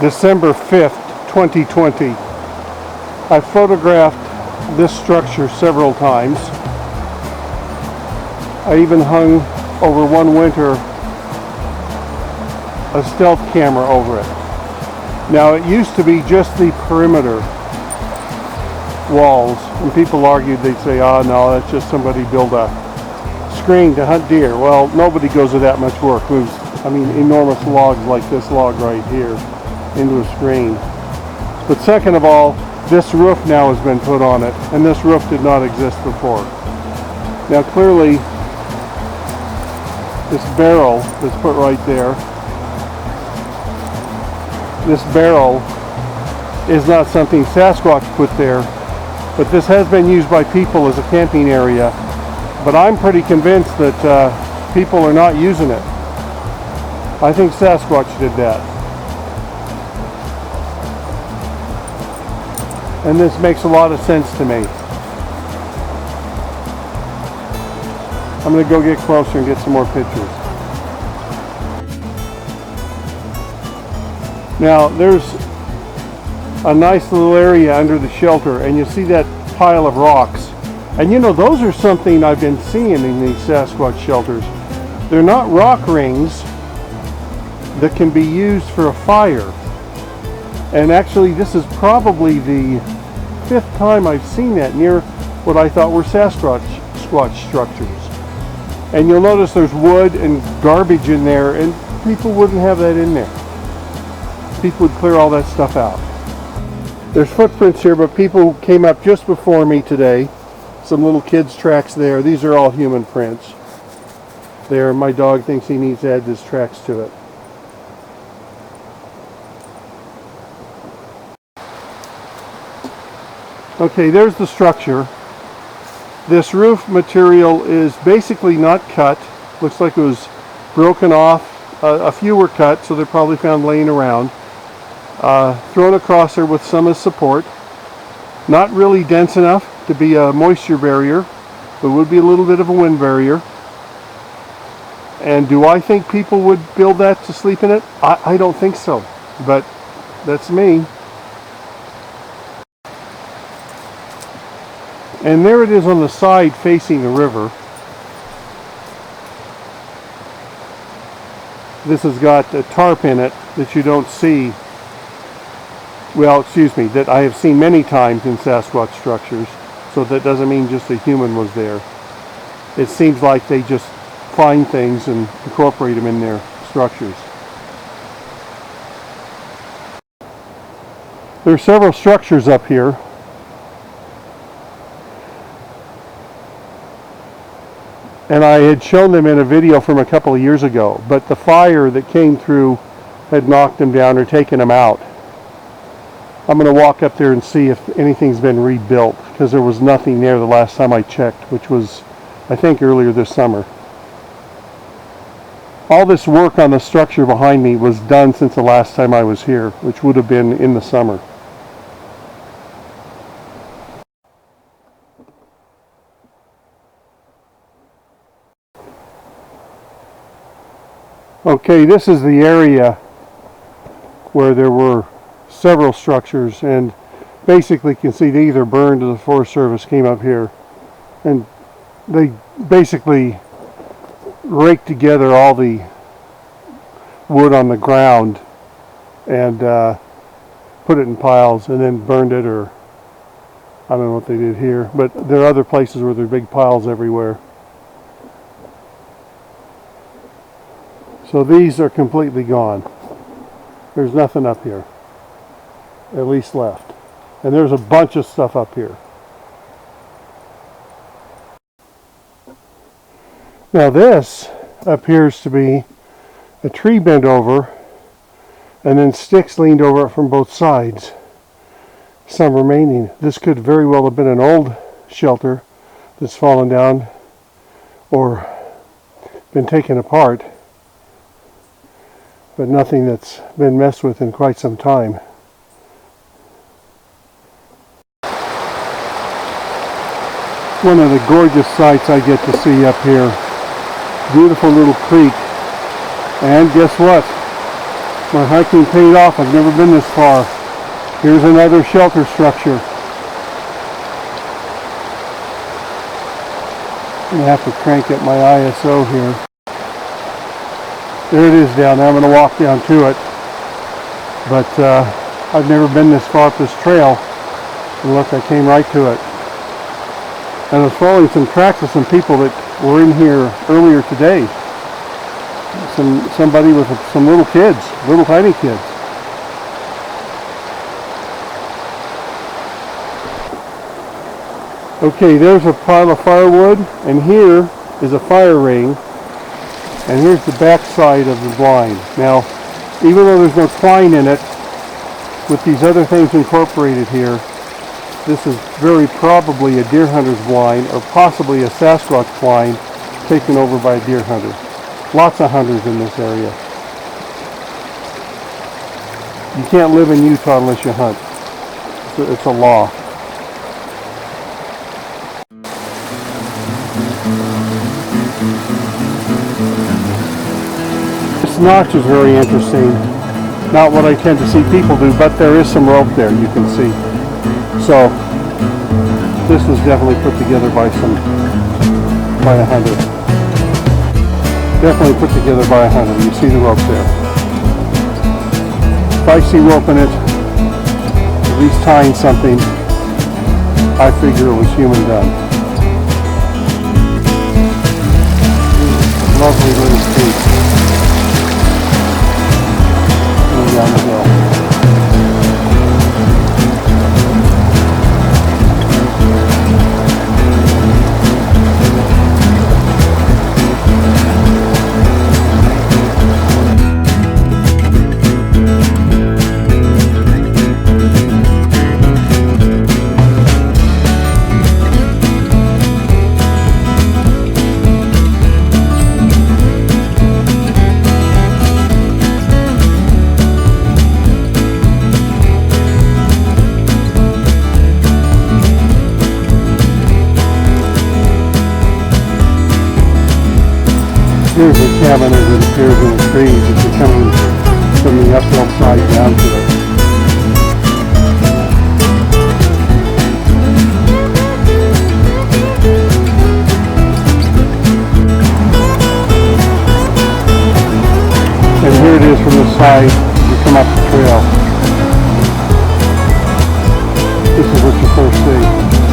December 5th, 2020. I photographed this structure several times. I even hung over one winter a stealth camera over it. Now it used to be just the perimeter walls, and people argued, they'd say, oh no, that's just somebody built a screen to hunt deer. Well, nobody goes to that much work, moves, enormous logs like this log right here into a screen. But second of all, this roof now has been put on it, and this roof did not exist before. Now clearly, this barrel that's put right there, this barrel is not something Sasquatch put there, but this has been used by people as a camping area. But I'm pretty convinced that people are not using it. I think Sasquatch did that. And this makes a lot of sense to me. I'm going to go get closer and get some more pictures. Now there's a nice little area under the shelter, and you see that pile of rocks. And you know, those are something I've been seeing in these Sasquatch shelters. They're not rock rings that can be used for a fire. And actually, this is probably the 5th time I've seen that near what I thought were Sasquatch structures. And you'll notice there's wood and garbage in there, and people wouldn't have that in there. People would clear all that stuff out. There's footprints here, but people came up just before me today. Some little kids' tracks there. These are all human prints. There, my dog thinks he needs to add his tracks to it. Okay, there's the structure. This roof material is basically not cut. Looks like it was broken off. A few were cut, so they're probably found laying around. Thrown across there with some as support. Not really dense enough to be a moisture barrier, but would be a little bit of a wind barrier. And do I think people would build that to sleep in it? I don't think so, but that's me. And there it is on the side facing the river. This has got a tarp in it that you don't see. Well, excuse me, that I have seen many times in Sasquatch structures. So that doesn't mean just a human was there. It seems like they just find things and incorporate them in their structures. There are several structures up here. And I had shown them in a video from a couple of years ago, but the fire that came through had knocked them down or taken them out. I'm going to walk up there and see if anything's been rebuilt, because there was nothing there the last time I checked, which was, I think, earlier this summer. All this work on the structure behind me was done since the last time I was here, which would have been in the summer. Okay, this is the area where there were several structures, and basically you can see they either burned or the Forest Service came up here and they basically raked together all the wood on the ground and put it in piles and then burned it, or I don't know what they did here, but there are other places where there are big piles everywhere. So these are completely gone. There's nothing up here, at least left. And there's a bunch of stuff up here. Now this appears to be a tree bent over and then sticks leaned over it from both sides. Some remaining. This could very well have been an old shelter that's fallen down or been taken apart, but nothing that's been messed with in quite some time. One of the gorgeous sights I get to see up here. Beautiful little creek. And guess what? My hiking paid off. I've never been this far. Here's another shelter structure. I'm going to have to crank up my ISO here. There it is down there. I'm going to walk down to it. But I've never been this far up this trail. And look, I came right to it. And I was following some tracks of some people that were in here earlier today. Somebody with some little kids, little tiny kids. Okay, there's a pile of firewood, and here is a fire ring, and here's the back side of the blind. Now, even though there's no twine in it, with these other things incorporated here, this is very probably a deer hunter's blind, or possibly a Sasquatch blind taken over by a deer hunter. Lots of hunters in this area. You can't live in Utah unless you hunt. It's a law. This notch is very interesting. Not what I tend to see people do, but there is some rope there, you can see. So, this was definitely put together by a hunter. Definitely put together by a hunter. You see the rope there. If I see rope in it, at least tying something, I figure it was human done. Lovely little street. Going down the hill. Here's a cabin as it appears in the trees as you're coming from the uphill side down to it. And here it is from the side as you come up the trail. This is what you first see.